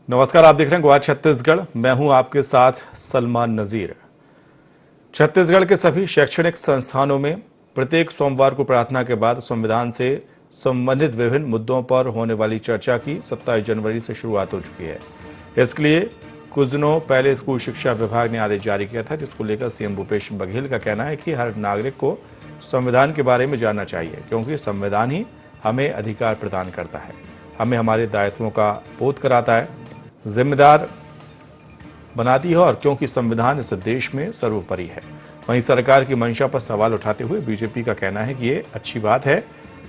नमस्कार, आप देख रहे हैं गोवा छत्तीसगढ़। मैं हूं आपके साथ सलमान नजीर। छत्तीसगढ़ के सभी शैक्षणिक संस्थानों में प्रत्येक सोमवार को प्रार्थना के बाद संविधान से संबंधित विभिन्न मुद्दों पर होने वाली चर्चा की 27 जनवरी से शुरुआत हो चुकी है। इसके लिए कुछ दिनों पहले स्कूल शिक्षा विभाग ने आदेश जारी किया था, जिसको लेकर सीएम भूपेश बघेल का कहना है कि हर नागरिक को संविधान के बारे में जानना चाहिए, क्योंकि संविधान ही हमें अधिकार प्रदान करता है, हमें हमारे दायित्वों का बोध कराता है, जिम्मेदार बनाती है और क्योंकि संविधान इस देश में सर्वोपरि है। वहीं सरकार की मंशा पर सवाल उठाते हुए बीजेपी का कहना है कि ये अच्छी बात है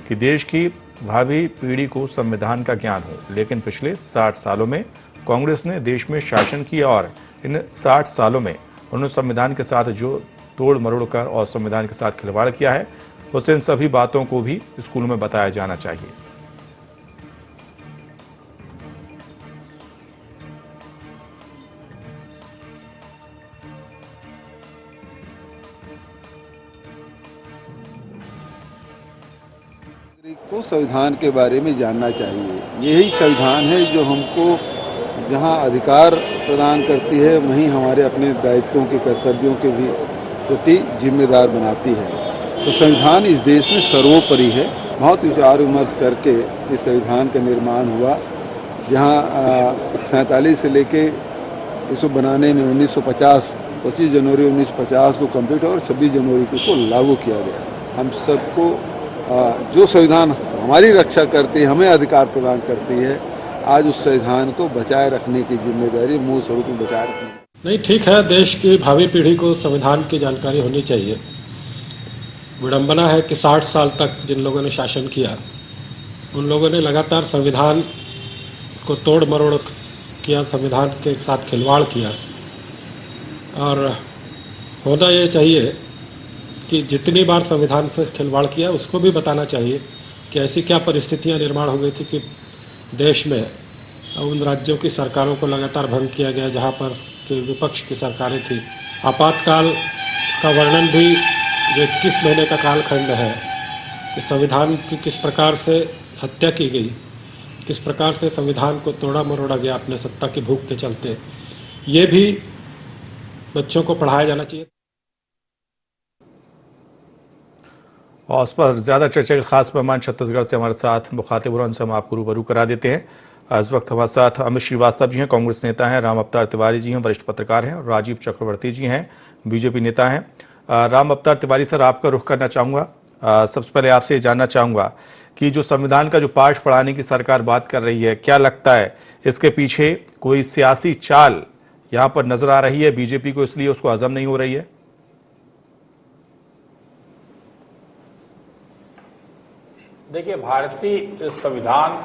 कि देश की भावी पीढ़ी को संविधान का ज्ञान हो, लेकिन पिछले 60 सालों में कांग्रेस ने देश में शासन किया और इन 60 सालों में उन्होंने संविधान के साथ जो तोड़ मरोड़ कर और संविधान के साथ खिलवाड़ किया है, उसे इन सभी बातों को भी स्कूलों में बताया जाना चाहिए। को संविधान के बारे में जानना चाहिए। यही संविधान है जो हमको जहां अधिकार प्रदान करती है, वहीं हमारे अपने दायित्वों के कर्तव्यों के भी प्रति जिम्मेदार बनाती है। तो संविधान इस देश में सर्वोपरि है। बहुत विचार विमर्श करके इस संविधान का निर्माण हुआ, जहां 47 से लेके इसको बनाने में 1950 25 जनवरी 1950 को कंप्लीट और 26 जनवरी को इसको लागू किया गया। हम सबको जो संविधान हमारी रक्षा करती है, हमें अधिकार प्रदान करती है, आज उस संविधान को बचाए रखने की जिम्मेदारी मूल स्वरूप में बचाए रखने। नहीं, ठीक है, देश की भावी पीढ़ी को संविधान की जानकारी होनी चाहिए। विडंबना है कि 60 साल तक जिन लोगों ने शासन किया, उन लोगों ने लगातार संविधान को तोड़ मरोड़ किया, संविधान के साथ खिलवाड़ किया। और होना ये चाहिए कि जितनी बार संविधान से खिलवाड़ किया उसको भी बताना चाहिए कि ऐसी क्या परिस्थितियां निर्माण हो गई थी कि देश में उन राज्यों की सरकारों को लगातार भंग किया गया जहां पर कि विपक्ष की सरकारें थी। आपातकाल का वर्णन भी जो 21 महीने का कालखंड है कि संविधान की किस प्रकार से हत्या की गई, किस प्रकार से संविधान को तोड़ा मरोड़ा गया अपने सत्ता की भूख के चलते, ये भी बच्चों को पढ़ाया जाना चाहिए। और उस पर ज्यादा चर्चा के खास मेहमान छत्तीसगढ़ से हमारे साथ मुखातिब हो, उनसे हम आपको रूबरू करा देते हैं। इस वक्त हमारे साथ अमित श्रीवास्तव जी हैं, कांग्रेस नेता हैं, राम अवतार तिवारी जी हैं, वरिष्ठ पत्रकार हैं, और राजीव चक्रवर्ती जी हैं, बीजेपी नेता हैं। राम अवतार तिवारी सर, आपका रुख करना चाहूँगा। सबसे पहले आपसे ये जानना चाहूँगा कि जो संविधान का जो पाठ पढ़ाने की सरकार बात कर रही है, क्या लगता है इसके पीछे कोई सियासी चाल यहाँ पर नजर आ रही है बीजेपी को, इसलिए उसको हजम नहीं हो रही है? देखिए, भारतीय संविधान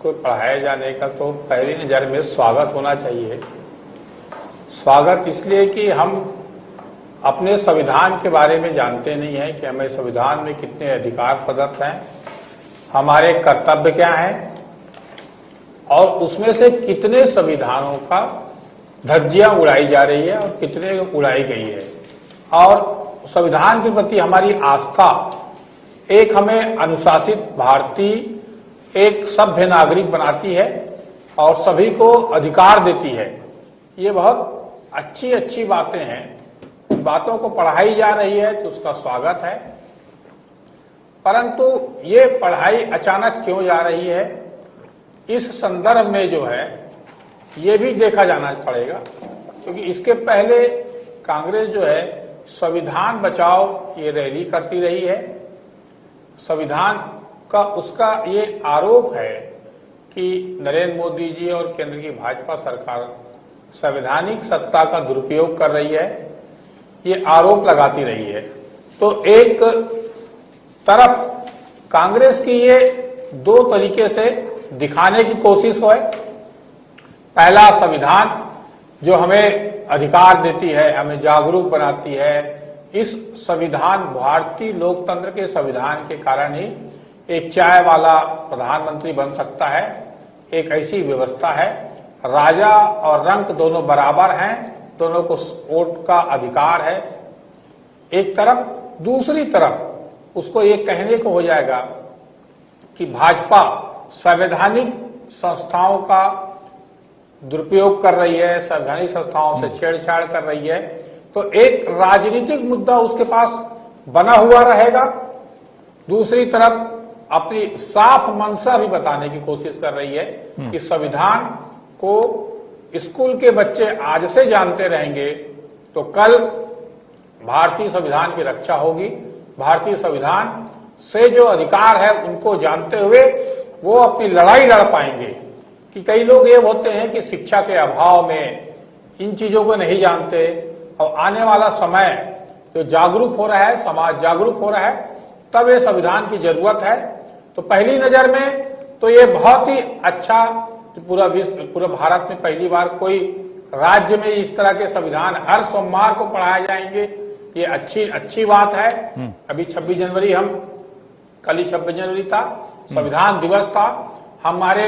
को पढ़ाए जाने का तो पहली नज़र में स्वागत होना चाहिए। स्वागत इसलिए कि हम अपने संविधान के बारे में जानते नहीं हैं कि हमें संविधान में कितने अधिकार प्रदत्त हैं, हमारे कर्तव्य क्या हैं, और उसमें से कितने संविधानों का धज्जियां उड़ाई जा रही है और कितने उड़ाई गई है। और संविधान के प्रति हमारी आस्था एक हमें अनुशासित भारतीय, एक सभ्य नागरिक बनाती है और सभी को अधिकार देती है। ये बहुत अच्छी अच्छी बातें हैं, बातों को पढ़ाई जा रही है तो उसका स्वागत है। परंतु ये पढ़ाई अचानक क्यों जा रही है, इस संदर्भ में जो है ये भी देखा जाना पड़ेगा, क्योंकि इसके पहले कांग्रेस जो है संविधान बचाओ ये रैली करती रही है। संविधान का उसका ये आरोप है कि नरेंद्र मोदी जी और केंद्र की भाजपा सरकार संवैधानिक सत्ता का दुरुपयोग कर रही है, ये आरोप लगाती रही है। तो एक तरफ कांग्रेस की ये दो तरीके से दिखाने की कोशिश है। पहला, संविधान जो हमें अधिकार देती है, हमें जागरूक बनाती है, इस संविधान, भारतीय लोकतंत्र के संविधान के कारण ही एक चाय वाला प्रधानमंत्री बन सकता है। एक ऐसी व्यवस्था है, राजा और रंक दोनों बराबर हैं, दोनों को वोट का अधिकार है एक तरफ। दूसरी तरफ उसको ये कहने को हो जाएगा कि भाजपा संवैधानिक संस्थाओं का दुरुपयोग कर रही है, संवैधानिक संस्थाओं से छेड़छाड़ कर रही है, तो एक राजनीतिक मुद्दा उसके पास बना हुआ रहेगा। दूसरी तरफ अपनी साफ मंशा भी बताने की कोशिश कर रही है कि संविधान को स्कूल के बच्चे आज से जानते रहेंगे तो कल भारतीय संविधान की रक्षा होगी। भारतीय संविधान से जो अधिकार है उनको जानते हुए वो अपनी लड़ाई लड़ पाएंगे। कि कई लोग ये होते हैं कि शिक्षा के अभाव में इन चीजों को नहीं जानते, और आने वाला समय जो जागरूक हो रहा है, समाज जागरूक हो रहा है, तब ये संविधान की जरूरत है। तो पहली नजर में तो ये बहुत ही अच्छा, पूरा विश्व, पूरे भारत में पहली बार कोई राज्य में इस तरह के संविधान हर सोमवार को पढ़ाए जाएंगे, ये अच्छी बात है। अभी 26 जनवरी कल ही 26 जनवरी था, संविधान दिवस था। हमारे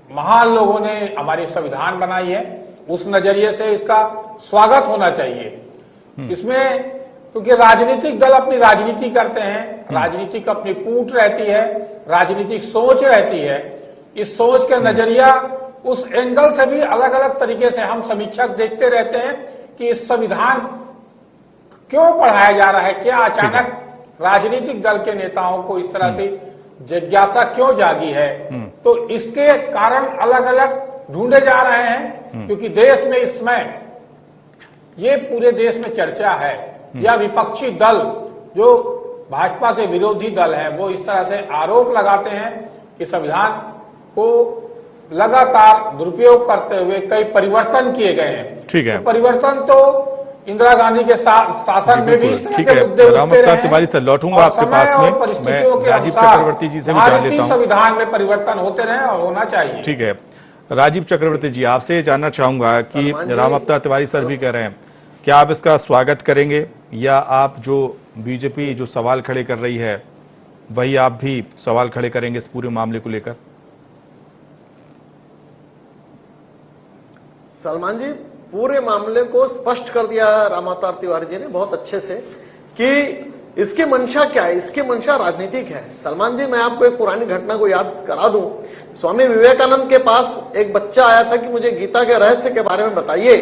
महान लोगों ने हमारी संविधान बनाई है, उस नजरिए से इसका स्वागत होना चाहिए। इसमें क्योंकि राजनीतिक दल अपनी राजनीति करते हैं, राजनीतिक अपनी पूंछ रहती है, राजनीतिक सोच रहती है। इस सोच का नजरिया उस एंगल से भी अलग अलग तरीके से हम समीक्षक देखते रहते हैं कि इस संविधान क्यों पढ़ाया जा रहा है, क्या अचानक राजनीतिक दल के नेताओं को इस तरह से जिज्ञासा क्यों जागी है। तो इसके कारण अलग अलग ढूंढे जा रहे हैं, क्योंकि देश में इस समय ये पूरे देश में चर्चा है, या विपक्षी दल जो भाजपा के विरोधी दल हैं वो इस तरह से आरोप लगाते हैं कि संविधान को लगातार दुरुपयोग करते हुए कई परिवर्तन किए गए हैं। ठीक है, तो परिवर्तन तो इंदिरा गांधी के शासन में भी इस तरह के मुद्दे उठते रहे हैं। तिवारी से लौटूंगा आपके पास में, मैं राजीव चक्रवर्ती जी से भी जान लेता हूं। संविधान में परिवर्तन होते रहे और होना चाहिए। ठीक है, राजीव चक्रवर्ती जी, आपसे जानना चाहूंगा कि रामअवतार तिवारी सर भी कह रहे हैं, क्या आप इसका स्वागत करेंगे, या आप जो बीजेपी जो सवाल खड़े कर रही है वही आप भी सवाल खड़े करेंगे इस पूरे मामले को लेकर? सलमान जी, पूरे मामले को स्पष्ट कर दिया रामअवतार तिवारी जी ने बहुत अच्छे से कि इसकी मंशा क्या है। इसकी मंशा राजनीतिक है। सलमान जी, मैं आपको एक पुरानी घटना को याद करा दूं। स्वामी विवेकानंद के पास एक बच्चा आया था कि मुझे गीता के रहस्य के बारे में बताइए।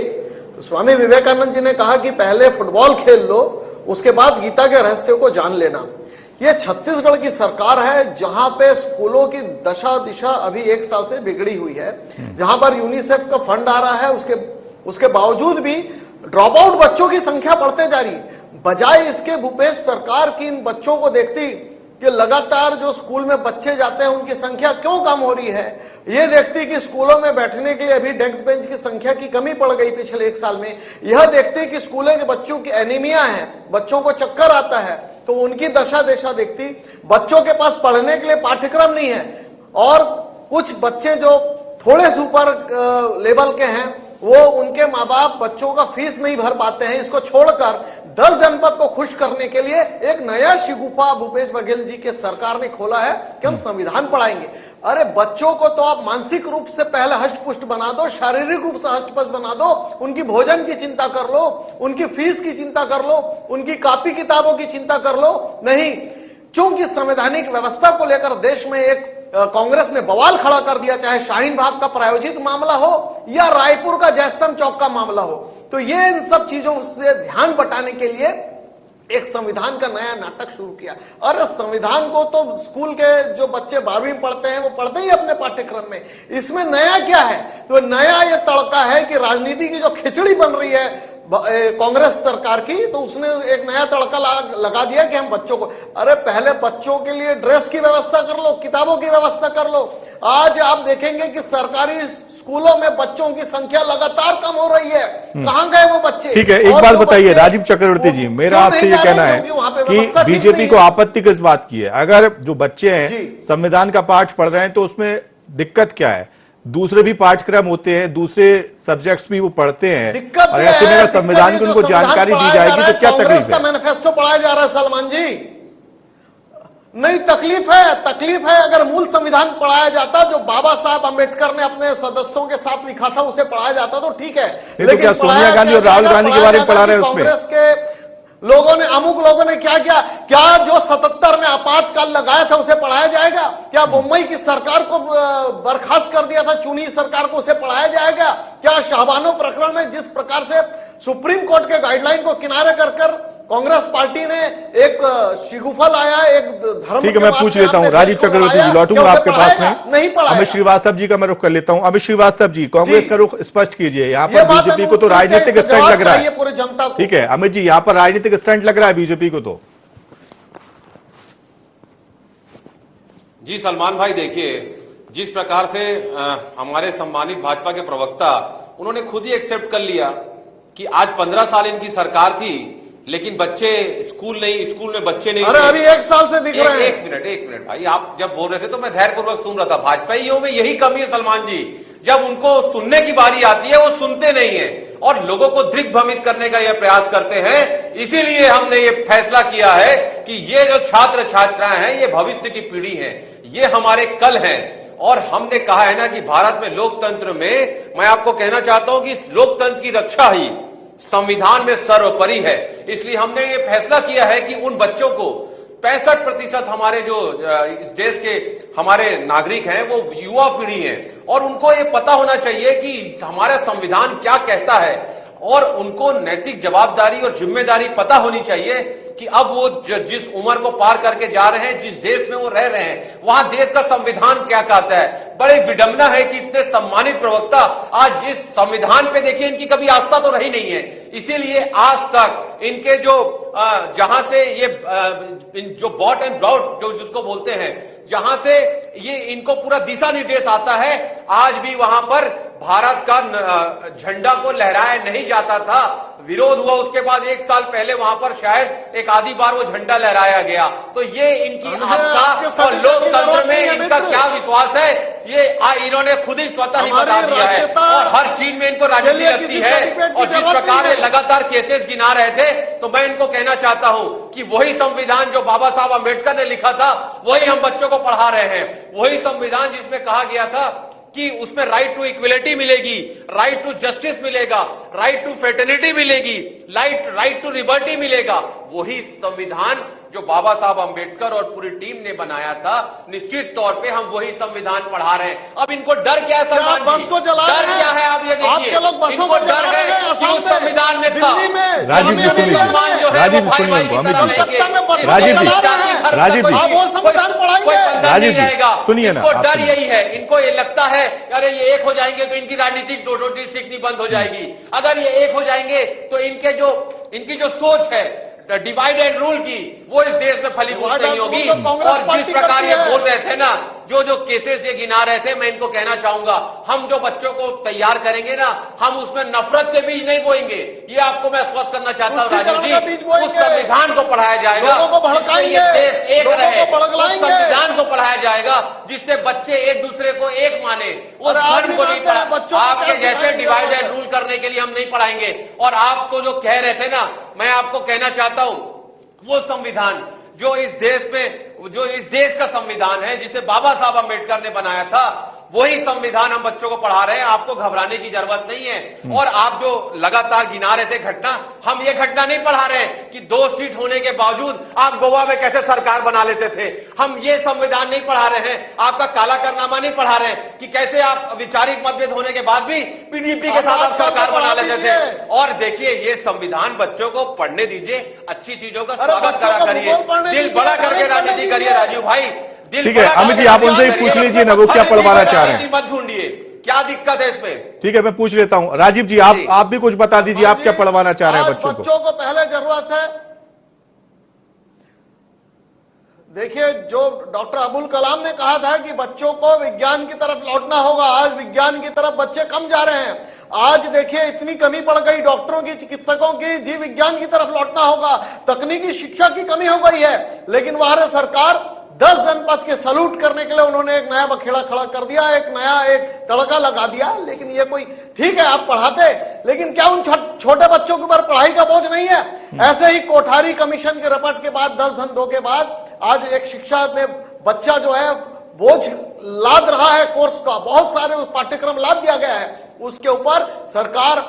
तो स्वामी विवेकानंद जी ने कहा कि पहले फुटबॉल खेल लो, उसके बाद गीता के रहस्य को जान लेना। ये छत्तीसगढ़ की सरकार है जहां पे स्कूलों की दशा दिशा अभी 1 साल से बिगड़ी हुई है, जहां पर यूनिसेफ का फंड आ रहा है, उसके बावजूद भी ड्रॉप आउट बच्चों की संख्या बढ़ते जा रही है। बजाय इसके भूपेश सरकार की इन बच्चों को देखती कि लगातार जो स्कूल में बच्चे जाते हैं उनकी संख्या क्यों कम हो रही है, ये देखती कि स्कूलों में बैठने के लिए अभी डेस्क बेंच की संख्या की कमी पड़ गई पिछले 1 साल में, यह देखती कि स्कूलों के बच्चों की एनीमिया है, बच्चों को चक्कर आता है, तो उनकी दशा दिशा देखती। बच्चों के पास पढ़ने के लिए पाठ्यक्रम नहीं है, और कुछ बच्चे जो थोड़े सुपर लेवल के हैं वो उनके माँ बाप बच्चों का फीस नहीं भर पाते हैं। इसको छोड़कर 10 जनपद को खुश करने के लिए एक नया शिगुफा भूपेश बघेल जी के सरकार ने खोला है कि हम संविधान पढ़ाएंगे। अरे बच्चों को तो आप मानसिक रूप से पहले हष्टपुष्ट बना दो, शारीरिक रूप से हष्टपुष्ट बना दो, उनकी भोजन की चिंता कर लो, उनकी फीस की चिंता कर लो, उनकी कॉपी किताबों की चिंता कर लो। नहीं, क्योंकि संवैधानिक व्यवस्था को लेकर देश में एक कांग्रेस ने बवाल खड़ा कर दिया, चाहे शाहीन बाग का प्रायोजित मामला हो या रायपुर का जयस्तंभ चौक का मामला हो। तो ये इन सब चीजों से ध्यान बटाने के लिए एक संविधान का नया नाटक शुरू किया। और संविधान को तो स्कूल के जो बच्चे 12वीं पढ़ते हैं वो पढ़ते ही अपने पाठ्यक्रम में। इसमें नया क्या है? तो नया ये तड़का है कि राजनीति की जो खिचड़ी बन रही है कांग्रेस सरकार की, तो उसने एक नया तड़का लगा दिया कि हम बच्चों को, अरे पहले बच्चों के लिए ड्रेस की व्यवस्था कर लो, किताबों की व्यवस्था कर लो। आज आप देखेंगे कि सरकारी स्कूलों में बच्चों की संख्या लगातार कम हो रही है। कहां गए वो बच्चे? ठीक है, एक बात बताइए राजीव चक्रवर्ती जी, मेरा आपसे ये कहना है कि बीजेपी को आपत्ति किस बात की है? अगर जो बच्चे हैं संविधान का पाठ पढ़ रहे हैं तो उसमें दिक्कत क्या है? दूसरे भी पाठ्यक्रम होते हैं, दूसरे सब्जेक्ट्स भी वो पढ़ते हैं, और ऐसे में संविधान की उनको जानकारी दी जाएगी तो क्या तकलीफ है? मैनिफेस्टो पढ़ाया जा रहा है सलमान जी, नहीं तकलीफ है अगर मूल संविधान पढ़ाया जाता जो बाबा साहब अम्बेडकर ने अपने सदस्यों के साथ लिखा था उसे पढ़ाया जाता तो ठीक है। लेकिन तो क्या सोनिया गांधी और राहुल गांधी के बारे में पढ़ा रहे हैं उसमें? कांग्रेस के लोगों ने, अमुक लोगों ने क्या किया? क्या जो 77 में आपातकाल लगाया था उसे पढ़ाया जाएगा? क्या मुंबई की सरकार को बर्खास्त कर दिया था, चुनी सरकार को, उसे पढ़ाया जाएगा? क्या शाहबानो प्रकरण में जिस प्रकार से सुप्रीम कोर्ट के गाइडलाइन को किनारे कर कांग्रेस पार्टी ने एक शिगुफा लाया, एक धर्म, ठीक है, मैं पूछ लेता हूँ राजीव चक्रवर्ती जी, लौटूंगा आपके पास में। नहीं पढ़ाया। अमित श्रीवास्तव जी का मैं रुख कर लेता हूं। अमित श्रीवास्तव जी, कांग्रेस का रुख स्पष्ट कीजिए। यहाँ पर बीजेपी को तो राजनीतिक स्टंट लग रहा है पूरी जनता को। ठीक है अमित जी, यहाँ पर राजनीतिक स्टंट लग रहा है बीजेपी को तो। जी सलमान भाई, देखिए जिस प्रकार से हमारे सम्मानित भाजपा के प्रवक्ता, उन्होंने खुद ही एक्सेप्ट कर लिया कि आज 15 साल इनकी सरकार थी, लेकिन बच्चे स्कूल में बच्चे नहीं। अरे अभी 1 साल से दिख रहे हैं। एक मिनट भाई, आप जब बोल रहे थे तो मैं धैर्यपूर्वक सुन रहा था। भाजपाइयों में यही कमी है सलमान जी, जब उनको सुनने की बारी आती है वो सुनते नहीं है और लोगों को दिग्भ्रमित करने का यह प्रयास करते हैं। इसीलिए हमने ये फैसला किया है कि ये जो छात्र छात्राएं हैं ये भविष्य की पीढ़ी है, ये हमारे कल हैं। और हमने कहा है ना कि भारत में लोकतंत्र में, मैं आपको कहना चाहता हूं कि इस लोकतंत्र की रक्षा ही संविधान में सर्वोपरि है। इसलिए हमने ये फैसला किया है कि उन बच्चों को 65% हमारे जो इस देश के हमारे नागरिक हैं वो युवा पीढ़ी है और उनको ये पता होना चाहिए कि हमारा संविधान क्या कहता है और उनको नैतिक जवाबदारी और जिम्मेदारी पता होनी चाहिए कि अब वो जिस उम्र को पार करके जा रहे हैं, जिस देश में वो रह रहे हैं, वहां देश का संविधान क्या कहता है। बड़े विडंबना है कि इतने सम्मानित प्रवक्ता आज इस संविधान पे, देखिए इनकी कभी आस्था तो रही नहीं है, इसीलिए आज तक इनके जो जहां से ये जो बॉट एंड ब्रॉड जो जिसको बोलते हैं, जहां से ये इनको पूरा दिशा निर्देश आता है, आज भी वहां पर भारत का झंडा को लहराया नहीं जाता था। विरोध हुआ, उसके बाद 1 साल पहले वहां पर शायद एक आधी बार वो झंडा लहराया गया। तो ये इनकी आस्था और लोकतंत्र में इनका क्या विश्वास है, ये इन्होंने खुद ही स्वतः ही बता दिया है। और हर चीज में इनको राजनीति लगती है। और जिस प्रकार ये लगातार केसेस गिना रहे थे, तो मैं इनको कहना चाहता हूं कि वही संविधान जो बाबा साहब अम्बेडकर ने लिखा था, वही हम बच्चों को पढ़ा रहे हैं। वही संविधान जिसमें कहा गया था कि उसमें राइट टू इक्वलिटी मिलेगी, राइट टू जस्टिस मिलेगा, राइट टू फेटर्निटी मिलेगी, राइट टू लिबर्टी मिलेगा, वही संविधान जो बाबा साहब अम्बेडकर और पूरी टीम ने बनाया था, निश्चित तौर पे हम वही संविधान पढ़ा रहे हैं। अब इनको डर क्या है सलमान जी? बस को जला डर क्या है? आप ये देखिए, इनको डर है कि उस संविधान में था राजीव जी सुनिए, राजीव जी सुनिए उनको, अमित जी, राजीव जी, राजीव जी, राजीव जी सुनिए ना, इनको डर यही है, इनको ये लगता है अरे ये एक हो जाएंगे तो इनकी राजनीतिक डिस्ट्रिक्ट नहीं बंद हो जाएगी, अगर ये एक हो जाएंगे तो इनकी जो सोच है डिवाइड एंड रूल की, वो इस देश में फलीभूत नहीं होगी। और जिस प्रकार ये बोल रहे थे ना, जो केसेस ये गिना रहे थे, मैं इनको कहना चाहूंगा, हम जो बच्चों को तैयार करेंगे ना, हम उसमें नफरत के बीज नहीं बोएंगे। ये आपको मैं स्पष्ट करना चाहता हूँ राजीव जी, उस संविधान को पढ़ाया जाएगा जिससे ये देश एक रहे, उस संविधान को पढ़ाया जाएगा जिससे बच्चे एक दूसरे को एक माने, उस धर्म को नहीं पढ़ा। आपके जैसे डिवाइड एंड रूल करने के लिए हम नहीं पढ़ाएंगे। और आप तो जो कह रहे थे ना, मैं आपको कहना चाहता हूं, वो संविधान जो इस देश का संविधान है, जिसे बाबा साहब अम्बेडकर ने बनाया था, वही संविधान हम बच्चों को पढ़ा रहे हैं। आपको घबराने की जरूरत नहीं है। और आप जो लगातार गिना रहे थे घटना, हम ये घटना नहीं पढ़ा रहे हैं कि 2 सीट होने के बावजूद आप गोवा में कैसे सरकार बना लेते थे। हम ये संविधान नहीं पढ़ा रहे हैं, आपका काला कारनामा नहीं पढ़ा रहे हैं कि कैसे आप वैचारिक मतभेद होने के बाद भी पीडीपी के साथ आप सरकार बना लेते थे। और देखिए, ये संविधान बच्चों को पढ़ने दीजिए, अच्छी चीजों का स्वागत करा करिए, दिल बड़ा करके राजनीति करिए राजीव भाई। ठीक है अमित जी, आप उनसे ही पूछ लीजिए ना वो क्या पढ़वाना चाह रहे हैं। मत ढूंढिए, क्या दिक्कत है इसमें। ठीक है, मैं पूछ लेता हूं। राजीव जी, आप भी कुछ बता दीजिए, आप क्या पढ़वाना चाह रहे हैं बच्चों को। बच्चों को पहले जरूरत है, देखिए जो डॉक्टर अबुल कलाम ने कहा था कि बच्चों को विज्ञान की तरफ लौटना होगा, आज विज्ञान की तरफ बच्चे कम जा रहे हैं। आज देखिए इतनी कमी पड़ गई डॉक्टरों की, चिकित्सकों की, जीव विज्ञान की तरफ लौटना होगा, तकनीकी शिक्षा की कमी हो गई है। लेकिन वह सरकार 10 जनपद के सैल्यूट करने के लिए उन्होंने एक नया बखेड़ा खड़ा कर दिया, एक तड़का लगा दिया। लेकिन ये कोई ठीक है, आप पढ़ाते, लेकिन क्या उन छोटे बच्चों के ऊपर पढ़ाई का बोझ नहीं है? ऐसे ही कोठारी कमीशन के रिपोर्ट के बाद 10 धंधों के बाद आज एक शिक्षा में बच्चा जो है बोझ लाद रहा है, कोर्स का बहुत सारे पाठ्यक्रम लाद दिया गया है, उसके ऊपर सरकार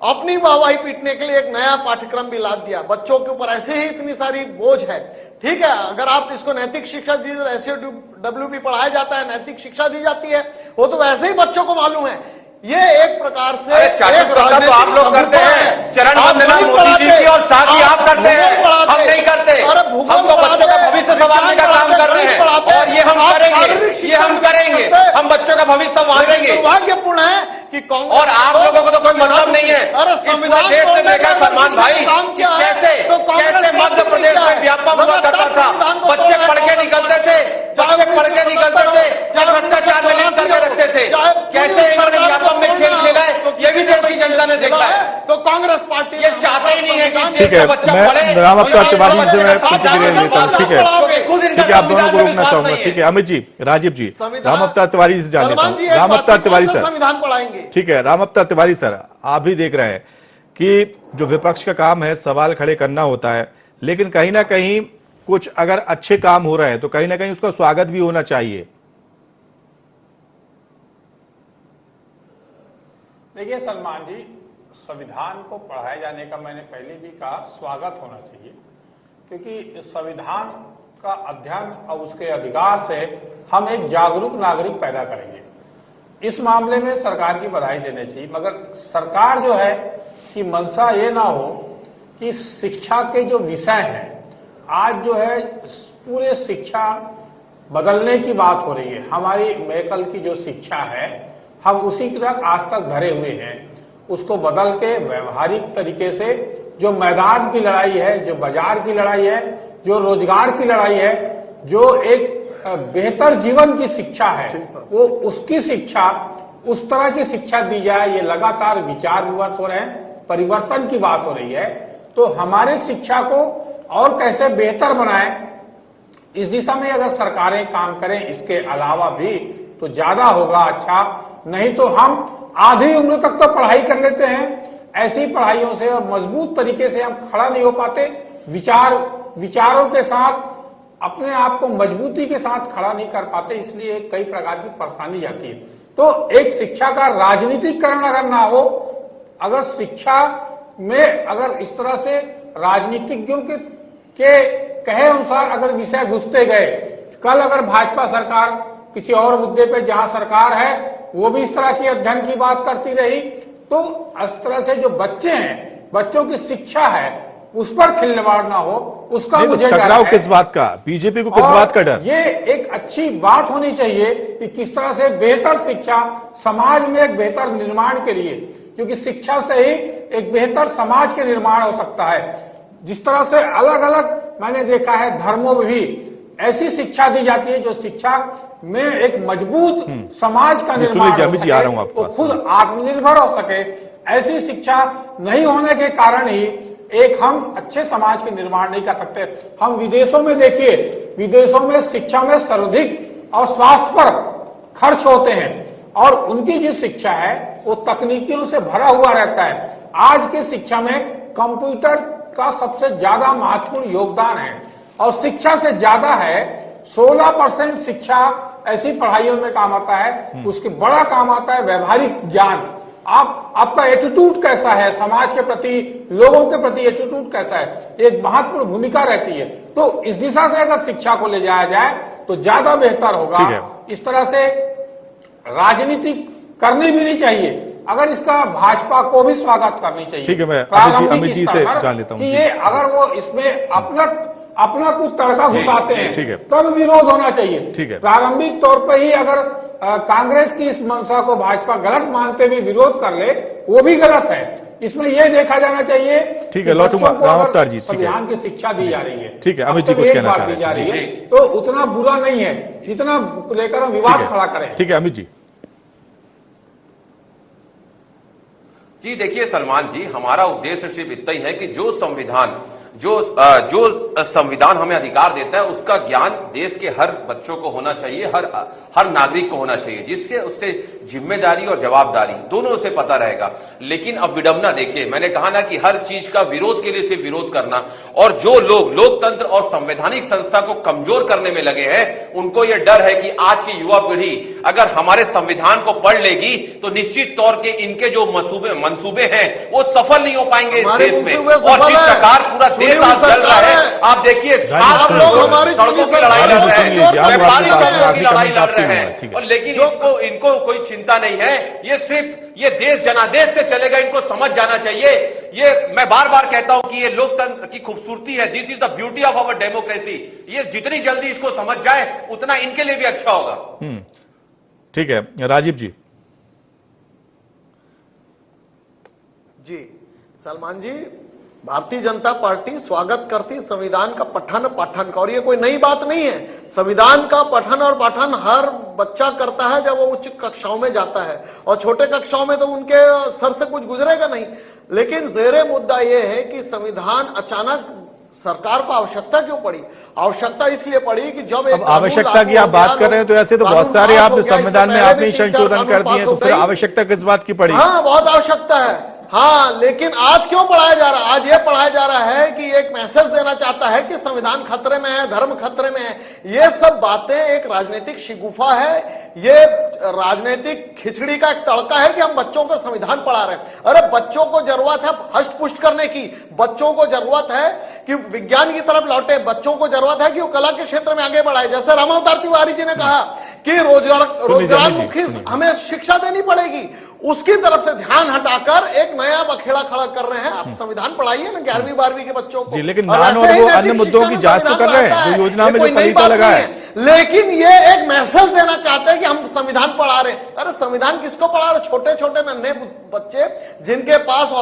अपनी वाहवाही पीटने के लिए एक नया पाठ्यक्रम भी लाद दिया। बच्चों के ऊपर ऐसे ही इतनी सारी बोझ है। ठीक है, अगर आप इसको नैतिक शिक्षा दी, SAWP पढ़ाया जाता है, नैतिक शिक्षा दी जाती है, वो तो वैसे ही बच्चों को मालूम है। ये एक प्रकार से चाटुकर्ता तो आप लोग करते हैं, चरण वंदना मोदी जी की और शादी आप करते हैं, हम नहीं करते। हम तो बच्चों का भविष्य संवारने का काम कर रहे हैं और ये हम करेंगे, ये हम करेंगे, हम बच्चों का भविष्य संवारेंगे। दुर्भाग्यपूर्ण है कि कांग्रेस और आप लोगों को तो कोई मतलब नहीं है। इस पूरे देश ने देखा सलमान भाई कि कैसे मध्य प्रदेश में व्यापक हुआ करता था। बच्चे पढ़ के निकलते थे, बच्चे पढ़ के निकलते थे, भ्रष्टाचार में लिप्त करके रखते थे। कैसे इन्होंने व्यापक में खेल खेला है, ये भी देश की जनता ने देखा है। तो कांग्रेस पार्टी ये चाहते ही नहीं है कि ठीक है, मैं रामावतार तिवारी से मैं प्रतिक्रिया लेता हूँ। ठीक है, आप दोनों को रोकना चाहूंगा। ठीक है, अमित जी, राजीव जी, रामावतार तिवारी से जान लेता हूँ। रामावतार तिवारी सर, संविधान पढ़ाएंगे। ठीक है, रामावतार तिवारी सर, आप भी देख रहे हैं कि जो विपक्ष का काम है सवाल खड़े करना होता है, लेकिन कहीं ना कहीं कुछ अगर अच्छे काम हो रहे हैं तो कहीं ना कहीं उसका स्वागत भी होना चाहिए। देखिए सलमान जी, संविधान को पढ़ाए जाने का मैंने पहले भी कहा स्वागत होना चाहिए, क्योंकि संविधान का अध्ययन और उसके अधिकार से हम एक जागरूक नागरिक पैदा करेंगे। इस मामले में सरकार की बधाई देनी चाहिए, मगर सरकार जो है कि मंशा ये ना हो कि शिक्षा के जो विषय हैं, आज जो है पूरे शिक्षा बदलने की बात हो रही है। हमारी मेकल की जो शिक्षा है हम उसी की तक आज तक धरे हुए हैं। उसको बदल के व्यवहारिक तरीके से जो मैदान की लड़ाई है, जो बाजार की लड़ाई है, जो रोजगार की लड़ाई है, जो एक बेहतर जीवन की शिक्षा है, वो उसकी शिक्षा, उस तरह की शिक्षा दी जाए। ये लगातार विचार विमर्श हो रहे हैं, परिवर्तन की बात हो रही है। तो हमारे शिक्षा को और कैसे बेहतर बनाएं, इस दिशा में अगर सरकारें काम करें इसके अलावा भी तो ज्यादा होगा अच्छा। नहीं तो हम आधी उम्र तक तो पढ़ाई कर लेते हैं, ऐसी पढ़ाइयों से और मजबूत तरीके से हम खड़ा नहीं हो पाते, विचारों के साथ अपने आप को मजबूती के साथ खड़ा नहीं कर पाते, इसलिए कई प्रकार की परेशानी जाती है। तो एक शिक्षा का राजनीतिकरण अगर ना हो, अगर शिक्षा में अगर इस तरह से राजनीतिज्ञों के कहे अनुसार अगर विषय घुसते गए, कल अगर भाजपा सरकार किसी और मुद्दे पे जहां सरकार है वो भी इस तरह की अध्ययन की बात करती रही, तो इस तरह से जो बच्चे हैं, बच्चों की शिक्षा है, उस पर खिलवाड़ ना हो, उसका मुझे डर टकराव है। किस बात का, बीजेपी को किस बात का डर? ये एक अच्छी बात होनी चाहिए कि किस तरह से बेहतर शिक्षा समाज में एक बेहतर निर्माण के लिए, क्योंकि शिक्षा से ही एक बेहतर समाज के निर्माण हो सकता है। जिस तरह से अलग अलग मैंने देखा है धर्मों में भी ऐसी शिक्षा दी जाती है जो शिक्षा में एक मजबूत समाज का निर्माण हो सके, वो खुद आत्मनिर्भर हो सके। ऐसी शिक्षा नहीं होने के कारण ही एक हम अच्छे समाज के निर्माण नहीं कर सकते। हम विदेशों में देखिए, विदेशों में शिक्षा में सर्वाधिक और स्वास्थ्य पर खर्च होते हैं और उनकी जो शिक्षा है वो तकनीकियों से भरा हुआ रहता है। आज की शिक्षा में कंप्यूटर का सबसे ज्यादा महत्वपूर्ण योगदान है और शिक्षा से ज्यादा है 16% शिक्षा ऐसी पढ़ाइयों में काम आता है, उसके बड़ा काम आता है व्यवहारिक ज्ञान। आपका एटीट्यूड कैसा है समाज के प्रति, लोगों के प्रति एटीट्यूड कैसा है, एक महत्वपूर्ण भूमिका रहती है। तो इस दिशा से अगर शिक्षा को ले जाया जाए तो ज्यादा बेहतर होगा। इस तरह से राजनीति करनी भी नहीं चाहिए, अगर इसका भाजपा को भी स्वागत करनी चाहिए। ठीक है, मैं अमित जी से जान लेता हूं कि ये अगर वो इसमें अपना कुछ तड़का घुसाते हैं तब विरोध होना चाहिए। प्रारंभिक तौर पर ही अगर कांग्रेस की इस मंशा को भाजपा गलत मानते हुए विरोध कर ले, वो भी गलत है। इसमें यह देखा जाना चाहिए। ठीक है, लौटूंगा रामावतार जी। संविधान की शिक्षा दी जा रही है। ठीक है, अमित जी कुछ कहना चाह रहे हैं तो उतना बुरा नहीं है जितना लेकर हम विवाद खड़ा करें। ठीक है अमित जी। जी देखिए सलमान जी, हमारा उद्देश्य सिर्फ इतना ही है कि जो संविधान जो संविधान हमें अधिकार देता है उसका ज्ञान देश के हर बच्चों को होना चाहिए, हर नागरिक को होना चाहिए, जिससे उससे जिम्मेदारी और जवाबदारी दोनों उसे पता रहेगा। लेकिन अब विडंबना देखिए, मैंने कहा ना कि हर चीज का विरोध के लिए सिर्फ विरोध करना, और जो लोग लोकतंत्र और संवैधानिक संस्था को कमजोर करने में लगे हैं, उनको यह डर है कि आज की युवा पीढ़ी अगर हमारे संविधान को पढ़ लेगी तो निश्चित तौर के इनके जो मंसूबे हैं वो सफल नहीं हो पाएंगे इस देश में। और जिस प्रकार पूरा देश आज जल रहा है, आप देखिए सड़कों की लड़ाई लड़ रहे हैं, व्यापारी चौकों की लड़ाई लड़ रहे हैं, और लेकिन इनको कोई चिंता नहीं है। ये सिर्फ ये देश जनादेश से चलेगा, इनको समझ जाना चाहिए। ये मैं बार बार कहता हूं कि ये लोकतंत्र की खूबसूरती है, this is the beauty of our democracy. ये जितनी जल्दी इसको समझ जाए उतना इनके लिए भी अच्छा होगा। ठीक है, राजीव जी। जी सलमान जी, भारतीय जनता पार्टी स्वागत करती संविधान का पठन पाठन का, और ये कोई नई बात नहीं है। संविधान का पठन और पाठन हर बच्चा करता है जब वो उच्च कक्षाओं में जाता है, और छोटे कक्षाओं में तो उनके सर से कुछ गुजरेगा नहीं। लेकिन ज़ेरे मुद्दा ये है कि संविधान अचानक सरकार को आवश्यकता क्यों पड़ी? आवश्यकता इसलिए पड़ी कि जब अब आवश्यकता की आप बात कर रहे हैं तो ऐसे तो बहुत सारे आपने संविधान में आपने संशोधन कर दिए हैं, तो फिर आवश्यकता किस बात की पड़ी? हाँ, बहुत आवश्यकता है। हाँ, लेकिन आज क्यों पढ़ाया जा रहा है? आज ये पढ़ाया जा रहा है कि एक मैसेज देना चाहता है कि संविधान खतरे में है, धर्म खतरे में है। ये सब बातें एक राजनीतिक शिगुफा है, ये राजनीतिक खिचड़ी का एक तड़का है कि हम बच्चों को संविधान पढ़ा रहे हैं। अरे बच्चों को जरूरत है हष्ट पुष्ट करने की, बच्चों को जरूरत है कि विज्ञान की तरफ लौटे, बच्चों को जरूरत है कि वो कला के क्षेत्र में आगे बढ़ाए। जैसे रामावतार तिवारी जी ने कहा कि रोजगारमुखी हमें शिक्षा देनी पड़ेगी, उसकी तरफ से ध्यान हटाकर एक नया बखेड़ा खड़ा कर रहे हैं। आप संविधान पढ़ाइए ना 11वीं 12वीं के बच्चों को। जी, लेकिन नान और वो अन्य मुद्दों की जांच तो कर रहे हैं, जो योजना में जो पलीता लगा है। लेकिन ये एक मैसेज देना चाहते हैं कि हम संविधान पढ़ा रहे हैं। अरे संविधान किसको पढ़ा रहे? छोटे छोटे नन्हे बच्चे जिनके पास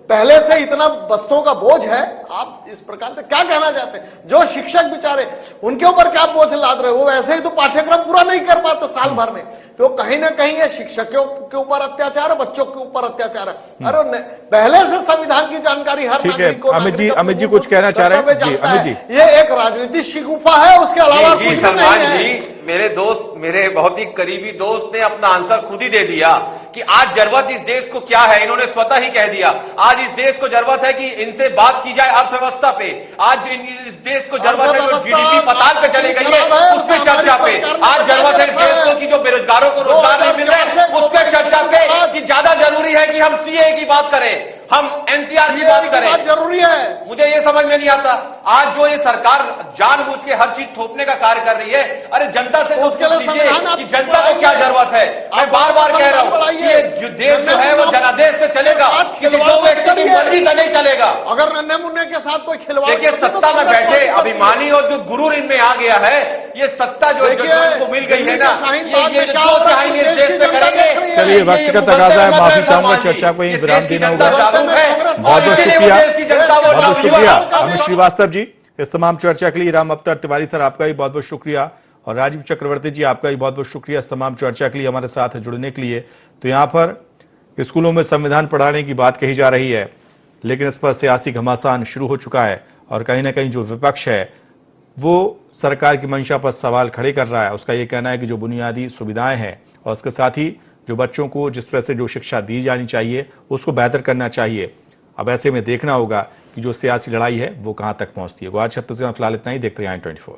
पहले से इतना बस्तों का बोझ है। आप इस प्रकार से क्या कहना चाहते हैं? जो शिक्षक बेचारे, उनके ऊपर क्या बोझ लाद रहे हो? वो वैसे ही तो पाठ्यक्रम पूरा नहीं कर पाते साल भर में। तो कहीं ना कहीं ये शिक्षकों के ऊपर अत्याचार है, बच्चों के ऊपर अत्याचार है। अरे पहले से संविधान की जानकारी हर नागरिक को, अमित जी कुछ कहना चाह रहे हैं? जी अमित जी, ये एक राजनीतिक शिगुफा है, उसके अलावा कुछ नहीं है। मेरे दोस्त, मेरे बहुत ही करीबी दोस्त ने अपना आंसर खुद ही दे दिया कि आज जरूरत इस देश को क्या है, इन्होंने स्वतः ही कह दिया। आज इस देश को जरूरत है कि इनसे बात की जाए अर्थव्यवस्था पे। आज इस देश को जरूरत है जो जीडीपी पताल पे चले गई है उस पे चर्चा पे। आज जरूरत है इस देश को कि जो बेरोजगारों को रोजगार नहीं मिल रहे हैं उस पर चर्चा पे, कि ज्यादा जरूरी है कि हम सीए की बात करें, हम एनसीआर की बात करें। जरूरी है। मुझे ये समझ में नहीं आता आज जो ये सरकार जानबूझ के हर चीज थोपने का कार्य कर रही है। अरे जनता से तो उसके लीजिए कि जनता को क्या जरूरत है। मैं बार बार कह रहा हूं कि ये जो देश जो है वो जनादेश से चलेगा, किसी दो व्यक्ति की मर्जी से नहीं चलेगा। अगर नन्हे मुन्ने के साथ कोई खिलवाड़, देखिए सत्ता में बैठे अभिमानी और जो गुरूर इनमें आ गया है, ये सत्ता जो इनको मिल गई है ना, ये जो चाहेंगे इस देश पे करेंगे। चलिए वक्त का तकाजा है, माफी चाहूंगा, चर्चा को यही विराम देना होगा। बहुत बहुत शुक्रिया, बहुत बहुत शुक्रिया अमित श्रीवास्तव जी इस तमाम चर्चा के लिए। राम अवतार तिवारी सर आपका भी बहुत बहुत शुक्रिया, और राजीव चक्रवर्ती जी आपका भी बहुत बहुत शुक्रिया इस तमाम चर्चा के लिए हमारे साथ जुड़ने के लिए। तो यहाँ पर स्कूलों में संविधान पढ़ाने की बात कही जा रही है, लेकिन इस पर सियासी घमासान शुरू हो चुका है, और कहीं ना कहीं जो विपक्ष है वो सरकार की मंशा पर सवाल खड़े कर रहा है। उसका ये कहना है कि जो बुनियादी सुविधाएं हैं और उसके साथ ही जो बच्चों को जिस तरह से जो शिक्षा दी जानी चाहिए उसको बेहतर करना चाहिए। अब ऐसे में देखना होगा कि जो सियासी लड़ाई है वो कहां तक पहुंचती है। आज छत्तीसगढ़ में फिलहाल इतना ही। देखते रहिए i24।